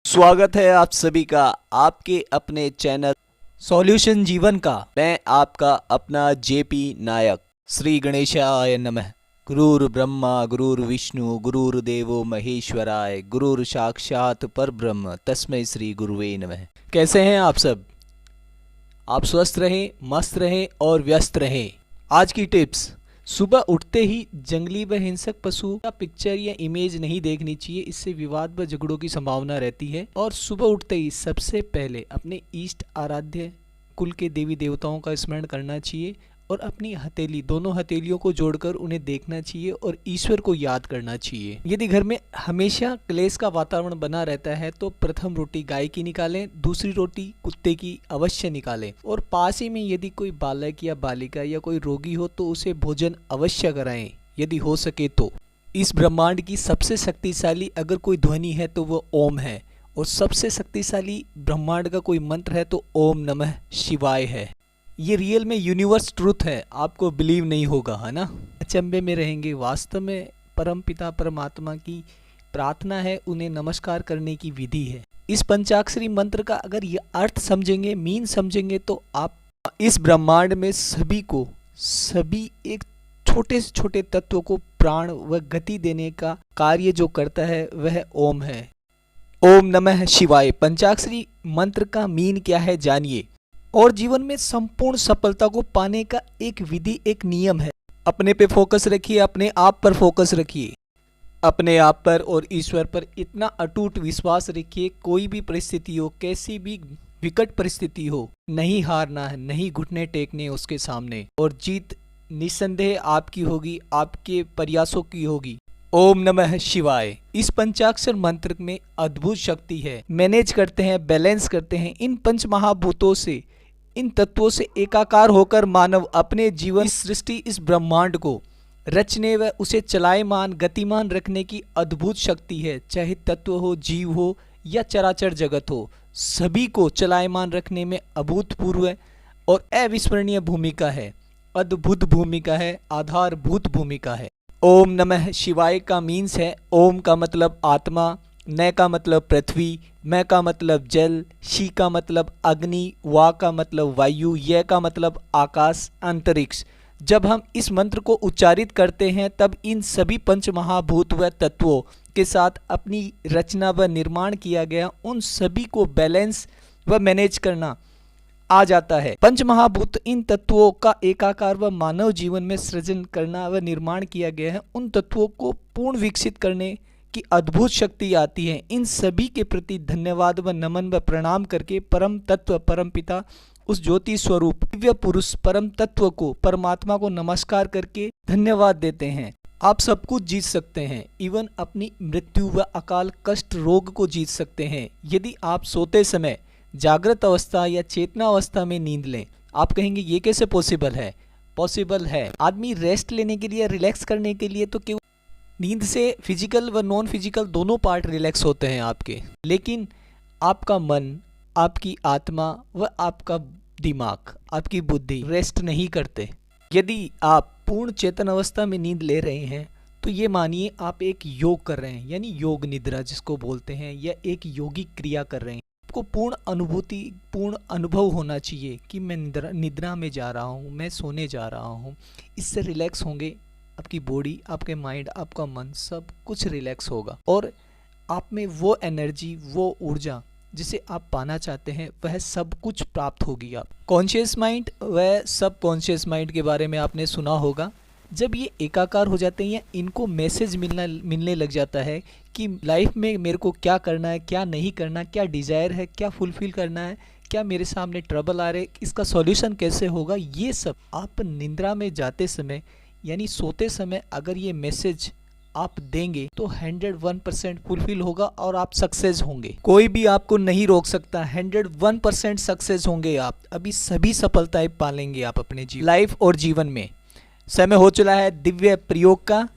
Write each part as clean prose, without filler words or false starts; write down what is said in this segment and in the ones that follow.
स्वागत है आप सभी का आपके अपने चैनल सॉल्यूशन जीवन का। मैं आपका अपना जेपी नायक। श्री गणेशाय नमः। गुरुर् ब्रह्मा गुरुर्विष्णु गुरुर्देवो महेश्वराय गुरुर् साक्षात परब्रह्म तस्मै श्री गुरुवे नमः। कैसे हैं आप सब? आप स्वस्थ रहें, मस्त रहें और व्यस्त रहें। आज की टिप्स: सुबह उठते ही जंगली व हिंसक पशु का पिक्चर या इमेज नहीं देखनी चाहिए, इससे विवाद व झगड़ों की संभावना रहती है। और सुबह उठते ही सबसे पहले अपने इष्ट आराध्य कुल के देवी देवताओं का स्मरण करना चाहिए और अपनी हथेली, दोनों हथेलियों को जोड़कर उन्हें देखना चाहिए और ईश्वर को याद करना चाहिए। यदि घर में हमेशा क्लेश का वातावरण बना रहता है तो प्रथम रोटी गाय की निकालें, दूसरी रोटी कुत्ते की अवश्य निकालें और पास ही में यदि कोई बालक या बालिका या कोई रोगी हो तो उसे भोजन अवश्य कराएं यदि हो सके तो। इस ब्रह्मांड की सबसे शक्तिशाली अगर कोई ध्वनि है तो वो ओम है और सबसे शक्तिशाली ब्रह्मांड का कोई मंत्र है तो ओम नमः शिवाय है। ये रियल में यूनिवर्स ट्रूथ है, आपको बिलीव नहीं होगा, है ना? अचंभे में रहेंगे। वास्तव में परम पिता परमात्मा की प्रार्थना है, उन्हें नमस्कार करने की विधि है। इस पंचाक्षरी मंत्र का अगर ये अर्थ समझेंगे, मीन समझेंगे तो आप इस ब्रह्मांड में सभी एक छोटे से छोटे तत्व को प्राण व गति देने का कार्य जो करता है वह ओम है। ओम नमः शिवाय पंचाक्षरी मंत्र का मीन क्या है जानिए। और जीवन में संपूर्ण सफलता को पाने का एक विधि, एक नियम है। अपने पे फोकस रखिए, अपने आप पर फोकस रखिए, अपने आप पर और ईश्वर पर इतना अटूट विश्वास रखिए, कोई भी परिस्थिति हो, कैसी भी विकट परिस्थिति हो, नहीं हारना है, नहीं घुटने टेकने उसके सामने, और जीत निस्संदेह आपकी होगी, आपके प्रयासों की होगी। ओम नमः शिवाय। इस पंचाक्षर मंत्र में अद्भुत शक्ति है। मैनेज करते हैं, बैलेंस करते हैं इन पंच महाभूतों से, इन तत्वों से एकाकार होकर मानव अपने जीवन, इस सृष्टि, इस ब्रह्मांड को रचने व उसे चलायमान गतिमान रखने की अद्भुत शक्ति है। चाहे तत्व हो, जीव हो या चराचर जगत हो, सभी को चलायमान रखने में अभूतपूर्व और अविस्मरणीय भूमिका है, अद्भुत भूमिका है, आधारभूत भूमिका है। ओम नमः शिवाय का मीन्स है ओम का मतलब आत्मा, न का मतलब पृथ्वी, मैं का मतलब जल, शी का मतलब अग्नि, वा का मतलब वायु, य का मतलब आकाश, अंतरिक्ष। जब हम इस मंत्र को उच्चारित करते हैं तब इन सभी पंच महाभूत व तत्वों के साथ अपनी रचना व निर्माण किया गया उन सभी को बैलेंस व मैनेज करना आ जाता है। पंच महाभूत इन तत्वों का एकाकार व मानव जीवन में सृजन करना व निर्माण किया गया है। उन तत्वों को पूर्ण विकसित करने की अद्भुत शक्ति आती है। इन सभी के प्रति धन्यवाद व नमन व प्रणाम करके परम तत्व, परम पिता, उस ज्योति स्वरूप दिव्य पुरुष परम तत्व को, परमात्मा को नमस्कार करके धन्यवाद देते हैं। आप सब कुछ जीत सकते हैं, इवन अपनी मृत्यु व अकाल कष्ट रोग को जीत सकते हैं यदि आप सोते समय जागृत अवस्था या चेतना अवस्था में नींद लें। आप कहेंगे ये कैसे पॉसिबल है? पॉसिबल है। आदमी रेस्ट लेने के लिए, रिलैक्स करने के लिए तो केवल नींद से फिजिकल व नॉन फिजिकल दोनों पार्ट रिलैक्स होते हैं आपके, लेकिन आपका मन, आपकी आत्मा व आपका दिमाग, आपकी बुद्धि रेस्ट नहीं करते। यदि आप पूर्ण चेतन अवस्था में नींद ले रहे हैं तो ये मानिए आप एक योग कर रहे हैं, यानी योग निद्रा जिसको बोलते हैं, या एक योगिक क्रिया कर रहे हैं। आपको पूर्ण अनुभूति, पूर्ण अनुभव होना चाहिए कि मैं निद्रा में जा रहा हूँ, मैं सोने जा रहा हूँ। इससे रिलैक्स होंगे आपकी बॉडी, आपके माइंड, आपका मन, सब कुछ रिलैक्स होगा और आप में वो एनर्जी, वो ऊर्जा जिसे आप पाना चाहते हैं वह सब कुछ प्राप्त होगी। आप कॉन्शियस माइंड व सब कॉन्शियस माइंड के बारे में आपने सुना होगा। जब ये एकाकार हो जाते हैं या इनको मैसेज मिलने लग जाता है कि लाइफ में मेरे को क्या करना है, क्या नहीं करना, क्या डिज़ायर है, क्या फुलफिल करना है, क्या मेरे सामने ट्रबल आ रहे, इसका सॉल्यूशन कैसे होगा, ये सब आप निद्रा में जाते समय यानी सोते समय अगर ये मैसेज आप देंगे तो 101% फुलफिल होगा और आप सक्सेस होंगे। कोई भी आपको नहीं रोक सकता, 101% सक्सेस होंगे आप। अभी सभी सफलताएं पालेंगे आप अपने लाइफ और जीवन में। समय हो चला है दिव्य प्रयोग का।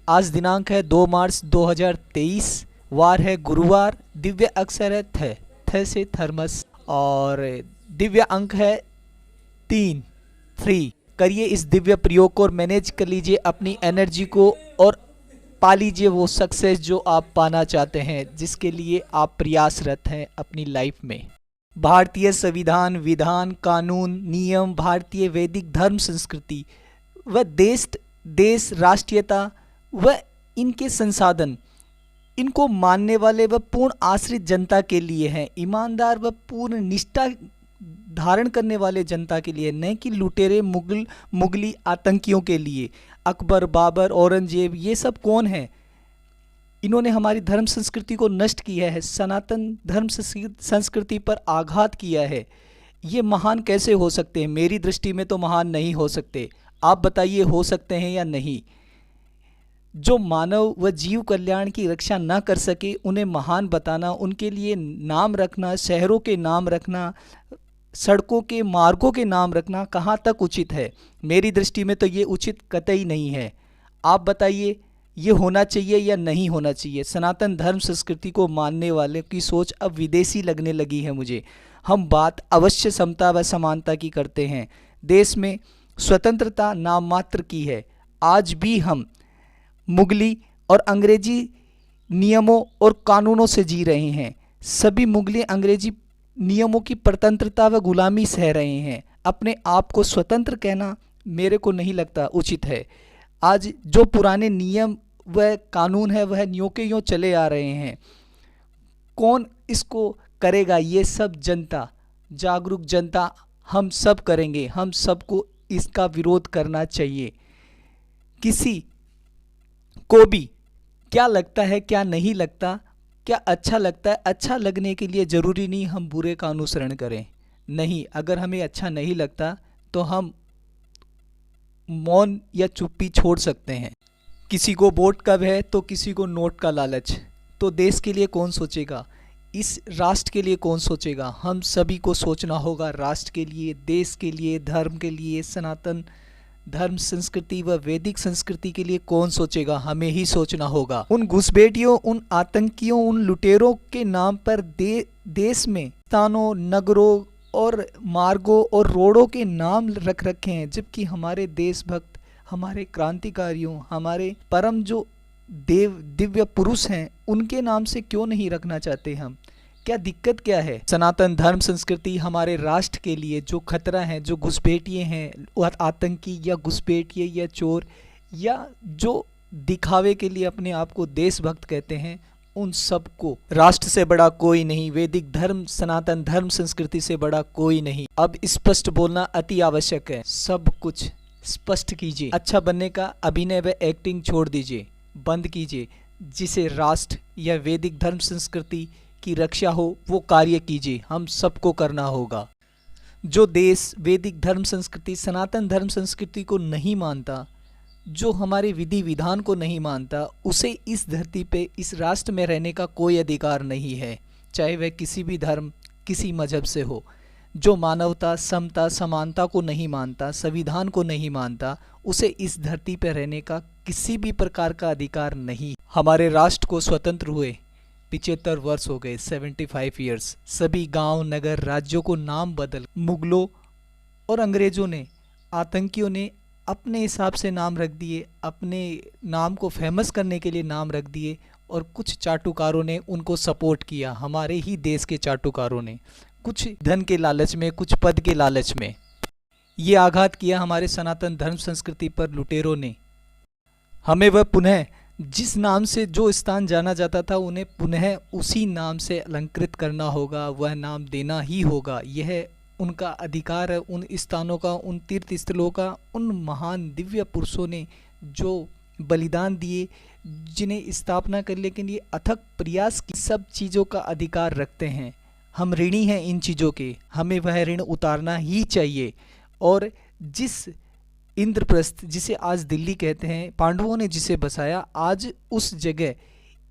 आज दिनांक है 2 मार्च 2023, वार है गुरुवार, दिव्य अक्षर है थ से थर्मस और दिव्य अंक है 3। करिए इस दिव्य प्रयोग को और मैनेज कर लीजिए अपनी एनर्जी को और पा लीजिए वो सक्सेस जो आप पाना चाहते हैं, जिसके लिए आप प्रयासरत हैं अपनी लाइफ में। भारतीय संविधान, विधान, कानून, नियम, भारतीय वैदिक धर्म संस्कृति व देश राष्ट्रीयता व इनके संसाधन, इनको मानने वाले व पूर्ण आश्रित जनता के लिए हैं, ईमानदार व पूर्ण निष्ठा धारण करने वाले जनता के लिए, न कि लुटेरे मुगली आतंकियों के लिए। अकबर, बाबर, औरंगजेब, ये सब कौन है? इन्होंने हमारी धर्म संस्कृति को नष्ट किया है, सनातन धर्म संस्कृति पर आघात किया है। ये महान कैसे हो सकते हैं? मेरी दृष्टि में तो महान नहीं हो सकते। आप बताइए हो सकते हैं या नहीं? जो मानव व जीव कल्याण की रक्षा ना कर सके उन्हें महान बताना, उनके लिए नाम रखना, शहरों के नाम रखना, सड़कों के मार्गों के नाम रखना कहाँ तक उचित है? मेरी दृष्टि में तो ये उचित कतई नहीं है। आप बताइए ये होना चाहिए या नहीं होना चाहिए? सनातन धर्म संस्कृति को मानने वाले की सोच अब विदेशी लगने लगी है मुझे। हम बात अवश्य समता व समानता की करते हैं। देश में स्वतंत्रता नाम मात्र की है। आज भी हम मुगली और अंग्रेजी नियमों और कानूनों से जी रहे हैं। सभी मुगली अंग्रेजी नियमों की परतंत्रता व गुलामी सह रहे हैं। अपने आप को स्वतंत्र कहना मेरे को नहीं लगता उचित है। आज जो पुराने नियम व कानून है वह न्यों के यूँ चले आ रहे हैं। कौन इसको करेगा? ये सब जनता, जागरूक जनता, हम सब करेंगे। हम सबको इसका विरोध करना चाहिए। किसी को भी क्या लगता है, क्या नहीं लगता, क्या अच्छा लगता है, अच्छा लगने के लिए ज़रूरी नहीं हम बुरे का अनुसरण करें। नहीं, अगर हमें अच्छा नहीं लगता तो हम मौन या चुप्पी छोड़ सकते हैं। किसी को वोट का भय तो किसी को नोट का लालच। तो देश के लिए कौन सोचेगा? इस राष्ट्र के लिए कौन सोचेगा? हम सभी को सोचना होगा राष्ट्र के लिए, देश के लिए, धर्म के लिए। सनातन धर्म संस्कृति व वैदिक संस्कृति के लिए कौन सोचेगा? हमें ही सोचना होगा। उन घुसपैठियों, उन आतंकियों, उन लुटेरों के नाम पर देश में स्थानों, नगरों और मार्गों और रोडों के नाम रख रखे हैं, जबकि हमारे देशभक्त, हमारे क्रांतिकारियों, हमारे परम जो दिव्य पुरुष हैं, उनके नाम से क्यों नहीं रखना चाहते हम? क्या दिक्कत क्या है? सनातन धर्म संस्कृति हमारे राष्ट्र के लिए जो खतरा है, जो घुसपैठिए हैं, आतंकी या घुसपैठिए या चोर या जो दिखावे के लिए अपने आप को देशभक्त कहते हैं, उन सबको राष्ट्र से बड़ा कोई नहीं, वैदिक धर्म, सनातन धर्म संस्कृति से बड़ा कोई नहीं। अब स्पष्ट बोलना अति आवश्यक है। सब कुछ स्पष्ट कीजिए। अच्छा बनने का अभिनय व एक्टिंग छोड़ दीजिए, बंद कीजिए। जिसे राष्ट्र या वैदिक धर्म संस्कृति की रक्षा हो वो कार्य कीजिए। हम सबको करना होगा। जो देश वैदिक धर्म संस्कृति, सनातन धर्म संस्कृति को नहीं मानता, जो हमारे विधि विधान को नहीं मानता, उसे इस धरती पे, इस राष्ट्र में रहने का कोई अधिकार नहीं है, चाहे वह किसी भी धर्म, किसी मजहब से हो। जो मानवता, समता, समानता को नहीं मानता, संविधान को नहीं मानता, उसे इस धरती पर रहने का किसी भी प्रकार का अधिकार नहीं। हमारे राष्ट्र को स्वतंत्र हुए 75 वर्ष हो गए, 75 ईयर्स। सभी गांव, नगर, राज्यों को नाम बदल मुगलों और अंग्रेजों ने, आतंकियों ने अपने हिसाब से नाम रख दिए, अपने नाम को फेमस करने के लिए नाम रख दिए, और कुछ चाटुकारों ने उनको सपोर्ट किया। हमारे ही देश के चाटुकारों ने कुछ धन के लालच में, कुछ पद के लालच में ये आघात किया हमारे सनातन धर्म संस्कृति पर लुटेरों ने। हमें वह पुनः जिस नाम से जो स्थान जाना जाता था, उन्हें पुनः उसी नाम से अलंकृत करना होगा, वह नाम देना ही होगा। यह उनका अधिकार है, उन स्थानों का, उन तीर्थ स्थलों का, उन महान दिव्य पुरुषों ने जो बलिदान दिए, जिन्हें स्थापना करने के लिए अथक प्रयास की, सब चीज़ों का अधिकार रखते हैं। हम ऋणी हैं इन चीज़ों के, हमें वह ऋण उतारना ही चाहिए। और जिस इंद्रप्रस्थ, जिसे आज दिल्ली कहते हैं, पांडवों ने जिसे बसाया, आज उस जगह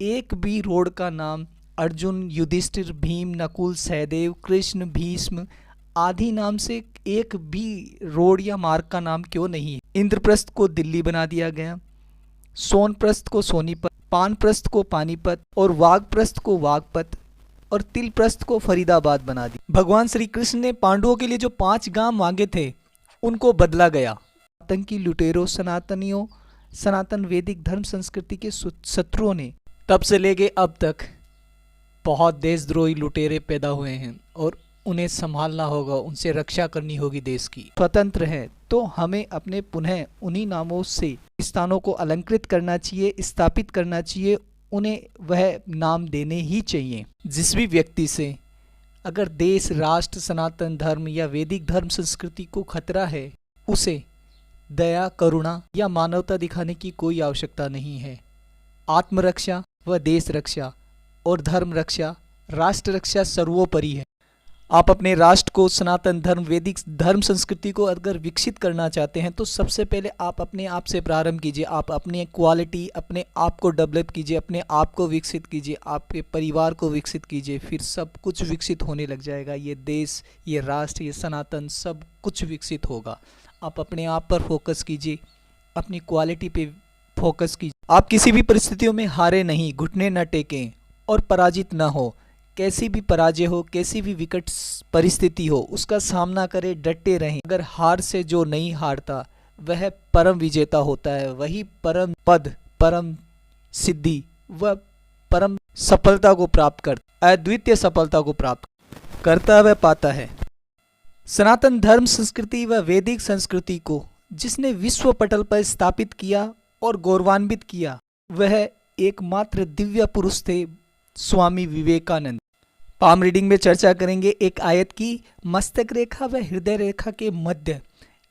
एक भी रोड का नाम अर्जुन, युधिष्ठिर, भीम, नकुल, सहदेव, कृष्ण, भीष्म आदि नाम से एक भी रोड या मार्ग का नाम क्यों नहीं है? इंद्रप्रस्थ को दिल्ली बना दिया गया, सोनप्रस्थ को सोनीपत, पानप्रस्थ को पानीपत और वाघप्रस्थ को वाघपत और तिलप्रस्थ को फरीदाबाद बना दिया। भगवान श्री कृष्ण ने पांडवों के लिए जो 5 गांव मांगे थे, उनको बदला गया। आतंकी लुटेरों, सनातनियों सनातन वैदिक धर्म संस्कृति के शत्रुओं ने तब से लेके अब तक बहुत देशद्रोही लुटेरे पैदा हुए हैं और उन्हें संभालना होगा, उनसे रक्षा करनी होगी देश की। स्वतंत्र है तो हमें अपने पुनः उन्हीं नामों से स्थानों को अलंकृत करना चाहिए, स्थापित करना चाहिए, उन्हें वह नाम देने ही चाहिए। जिस भी व्यक्ति से अगर देश, राष्ट्र, सनातन धर्म या वैदिक धर्म संस्कृति को खतरा है, उसे दया, करुणा या मानवता दिखाने की कोई आवश्यकता नहीं है। आत्मरक्षा व देश रक्षा और धर्म रक्षा, राष्ट्र रक्षा सर्वोपरि है। आप अपने राष्ट्र को, सनातन धर्म, वैदिक धर्म संस्कृति को अगर विकसित करना चाहते हैं तो सबसे पहले आप अपने आप से प्रारंभ कीजिए। आप अपनी क्वालिटी, अपने आप को डेवलप कीजिए, अपने आप को विकसित कीजिए, आपके परिवार को विकसित कीजिए, फिर सब कुछ विकसित होने लग जाएगा। ये देश, ये राष्ट्र, ये सनातन सब कुछ विकसित होगा। आप अपने आप पर फोकस कीजिए, अपनी क्वालिटी पे फोकस कीजिए। आप किसी भी परिस्थितियों में हारे नहीं, घुटने न टेकें और पराजित न हो। कैसी भी पराजय हो, कैसी भी विकट परिस्थिति हो, उसका सामना करें, डटे रहें। अगर हार से जो नहीं हारता वह परम विजेता होता है। वही परम पद, परम सिद्धि व परम सफलता को प्राप्त करता, अद्वितीय सफलता को प्राप्त करता व पाता है। सनातन धर्म संस्कृति व वैदिक संस्कृति को जिसने विश्व पटल पर स्थापित किया और गौरवान्वित किया, वह एकमात्र दिव्य पुरुष थे, स्वामी विवेकानंद। पाम रीडिंग में चर्चा करेंगे एक आयत की। मस्तक रेखा व हृदय रेखा के मध्य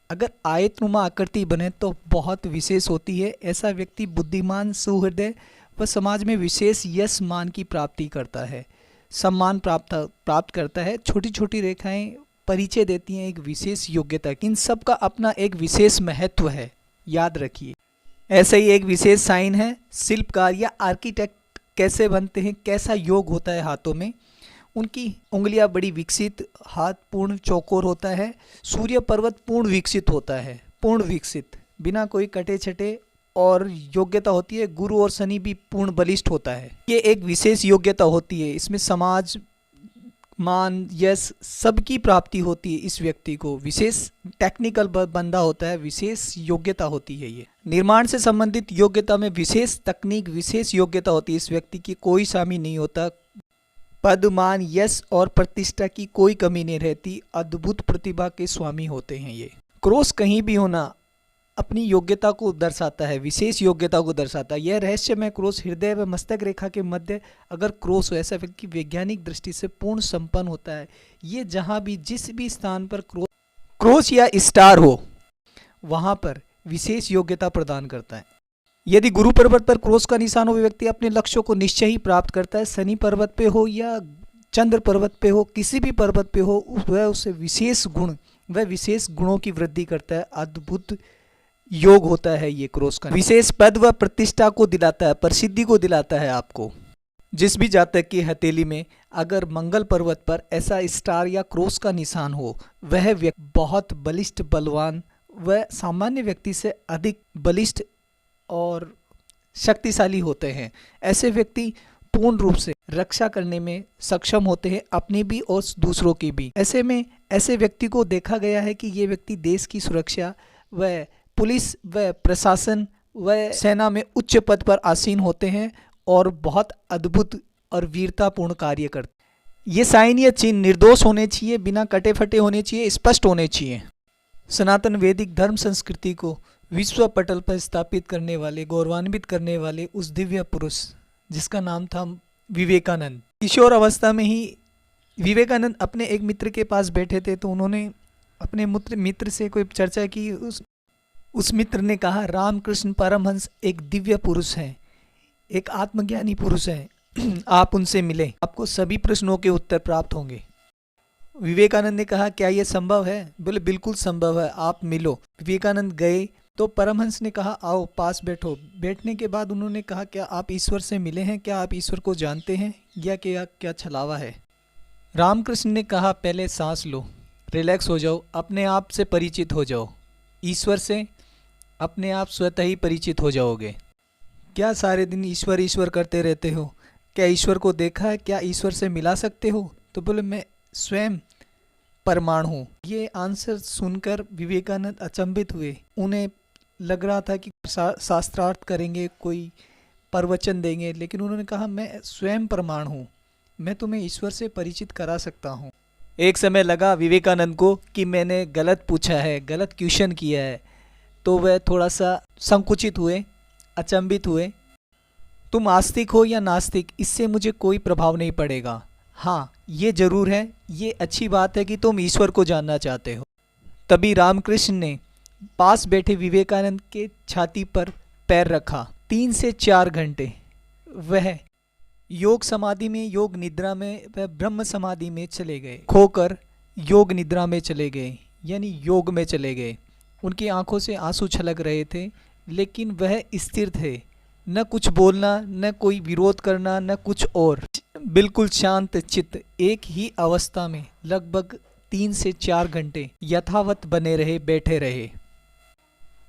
अगर आयतनुमा आकृति बने तो बहुत विशेष होती है। ऐसा व्यक्ति बुद्धिमान, सुहृदय व समाज में विशेष यश मान की प्राप्ति करता है, सम्मान प्राप्त करता है। छोटी छोटी रेखाएं परिचय देती हैं एक विशेष योग्यता की। इन सब का अपना एक विशेष महत्व है, याद रखिए। ऐसा ही एक विशेष साइन है शिल्पकार या आर्किटेक्ट कैसे बनते हैं, कैसा योग होता है हाथों में। उनकी उंगलियां बड़ी विकसित, हाथ पूर्ण चौकोर होता है। सूर्य पर्वत पूर्ण विकसित होता है, पूर्ण विकसित, बिना कोई कटे छटे और योग्यता होती है। गुरु और शनि भी पूर्ण बलिष्ठ होता है। ये एक विशेष योग्यता होती है। इसमें समाज, मान, यश सबकी प्राप्ति होती है। इस व्यक्ति को विशेष टेक्निकल बंदा होता है, विशेष योग्यता होती है। ये निर्माण से संबंधित योग्यता में विशेष तकनीक, विशेष योग्यता होती है। इस व्यक्ति की कोई सामी नहीं होता। पद, मान, यश और प्रतिष्ठा की कोई कमी नहीं रहती। अद्भुत प्रतिभा के स्वामी होते हैं ये। क्रॉस कहीं भी होना अपनी योग्यता को दर्शाता है, विशेष योग्यता को दर्शाता है। यह रहस्यमय क्रॉस हृदय व मस्तक रेखा के मध्य अगर क्रॉस हो, ऐसा व्यक्ति वैज्ञानिक दृष्टि से पूर्ण संपन्न होता है। ये जहाँ भी, जिस भी स्थान पर क्रॉस या स्टार हो, वहाँ पर विशेष योग्यता प्रदान करता है। यदि गुरु पर्वत पर क्रॉस का निशान हो, व्यक्ति अपने लक्ष्यों को निश्चय ही प्राप्त करता है। शनि पर्वत पे हो या चंद्र पर्वत पे हो, किसी भी पर्वत पे हो, वह उससे विशेष गुण, वह विशेष गुणों की वृद्धि करता है। अद्भुत योग होता है ये क्रॉस का। विशेष पद व प्रतिष्ठा को दिलाता है, प्रसिद्धि को दिलाता है आपको। जिस भी जातक की हथेली में अगर मंगल पर्वत पर ऐसा स्टार या क्रॉस का निशान हो, वह व्यक्ति बहुत बलिष्ठ, बलवान व सामान्य व्यक्ति से अधिक बलिष्ठ और शक्तिशाली होते हैं। ऐसे व्यक्ति पूर्ण रूप से रक्षा करने में सक्षम होते हैं, अपनी भी और दूसरों की भी। ऐसे में ऐसे व्यक्ति को देखा गया है कि ये व्यक्ति देश की सुरक्षा व पुलिस व प्रशासन व सेना में उच्च पद पर आसीन होते हैं और बहुत अद्भुत और वीरतापूर्ण कार्य करते। ये साइन या चिन्ह निर्दोष होने चाहिए, बिना कटे फटे होने चाहिए, स्पष्ट होने चाहिए। सनातन वैदिक धर्म संस्कृति को विश्व पटल पर स्थापित करने वाले, गौरवान्वित करने वाले उस दिव्य पुरुष जिसका नाम था विवेकानंद। किशोर अवस्था में ही विवेकानंद अपने एक मित्र के पास बैठे थे, तो उन्होंने अपने मित्र से कोई चर्चा की। उस मित्र ने कहा, रामकृष्ण परमहंस एक दिव्य पुरुष हैं, एक आत्मज्ञानी पुरुष हैं, आप उनसे मिले, आपको सभी प्रश्नों के उत्तर प्राप्त होंगे। विवेकानंद ने कहा, क्या यह संभव है? बोले बिल्कुल संभव है, आप मिलो। विवेकानंद गए तो परमहंस ने कहा, आओ पास बैठो। बैठने के बाद उन्होंने कहा, क्या आप ईश्वर से मिले हैं? क्या आप ईश्वर को जानते हैं या क्या छलावा है? रामकृष्ण ने कहा, पहले सांस लो, रिलैक्स हो जाओ, अपने आप से परिचित हो जाओ। ईश्वर से अपने आप स्वतः ही परिचित हो जाओगे। क्या सारे दिन ईश्वर ईश्वर करते रहते हो? क्या ईश्वर को देखा है? क्या ईश्वर से मिला सकते हो? तो बोले, मैं स्वयं परमाणु हूँ। ये आंसर सुनकर विवेकानंद अचंभित हुए। उन्हें लग रहा था कि शास्त्रार्थ करेंगे, कोई प्रवचन देंगे, लेकिन उन्होंने कहा मैं स्वयं प्रमाण हूँ, मैं तुम्हें ईश्वर से परिचित करा सकता हूँ। एक समय लगा विवेकानंद को कि मैंने गलत पूछा है, गलत क्वेश्चन किया है, तो वह थोड़ा सा संकुचित हुए, अचंभित हुए। तुम आस्तिक हो या नास्तिक, इससे मुझे कोई प्रभाव नहीं पड़ेगा। हाँ, ये जरूर है, ये अच्छी बात है कि तुम ईश्वर को जानना चाहते हो। तभी रामकृष्ण ने पास बैठे विवेकानंद के छाती पर पैर रखा। 3 से 4 घंटे वह योग समाधि में, योग निद्रा में, वह ब्रह्म समाधि में चले गए, खोकर योग निद्रा में चले गए, यानी योग में चले गए। उनकी आंखों से आंसू छलक रहे थे, लेकिन वह स्थिर थे, न कुछ बोलना, न कोई विरोध करना, न कुछ और, बिल्कुल शांत चित्त एक ही अवस्था में लगभग 3 से 4 घंटे यथावत बने रहे, बैठे रहे।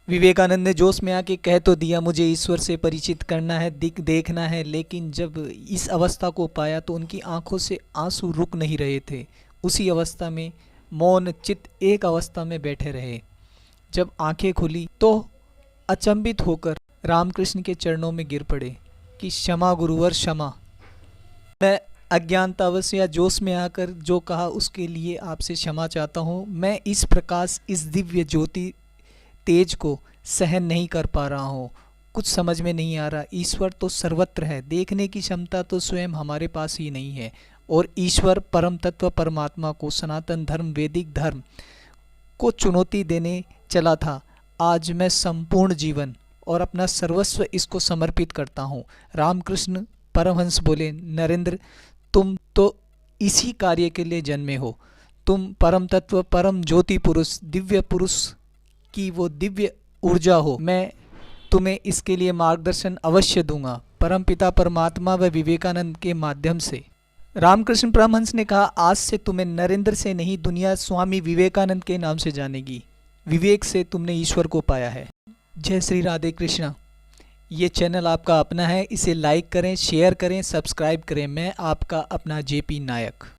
विवेकानंद ने जोश में आके कह तो दिया मुझे ईश्वर से परिचित करना है, देखना है, लेकिन जब इस अवस्था को पाया तो उनकी आंखों से आंसू रुक नहीं रहे थे। उसी अवस्था में मौन चित्त एक अवस्था में बैठे रहे। जब आंखें खुली तो अचंभित होकर रामकृष्ण के चरणों में गिर पड़े कि क्षमा गुरुवर क्षमा, मैं अज्ञानतावश या जोश में आकर जो कहा उसके लिए आपसे क्षमा चाहता हूँ। मैं इस प्रकाश, इस दिव्य ज्योति तेज को सहन नहीं कर पा रहा हूँ, कुछ समझ में नहीं आ रहा। ईश्वर तो सर्वत्र है, देखने की क्षमता तो स्वयं हमारे पास ही नहीं है। और ईश्वर परम तत्व परमात्मा को, सनातन धर्म, वैदिक धर्म को चुनौती देने चला था। आज मैं संपूर्ण जीवन और अपना सर्वस्व इसको समर्पित करता हूँ। रामकृष्ण परमहंस बोले, नरेंद्र तुम तो इसी कार्य के लिए जन्मे हो, तुम परम तत्व, परम ज्योति पुरुष, दिव्य पुरुष की वो दिव्य ऊर्जा हो। मैं तुम्हें इसके लिए मार्गदर्शन अवश्य दूंगा, परम पिता परमात्मा व विवेकानंद के माध्यम से। रामकृष्ण परमहंस ने कहा, आज से तुम्हें नरेंद्र से नहीं, दुनिया स्वामी विवेकानंद के नाम से जानेगी। विवेक से तुमने ईश्वर को पाया है। जय श्री राधे कृष्णा। ये चैनल आपका अपना है, इसे लाइक करें, शेयर करें, सब्सक्राइब करें। मैं आपका अपना जेपी नायक।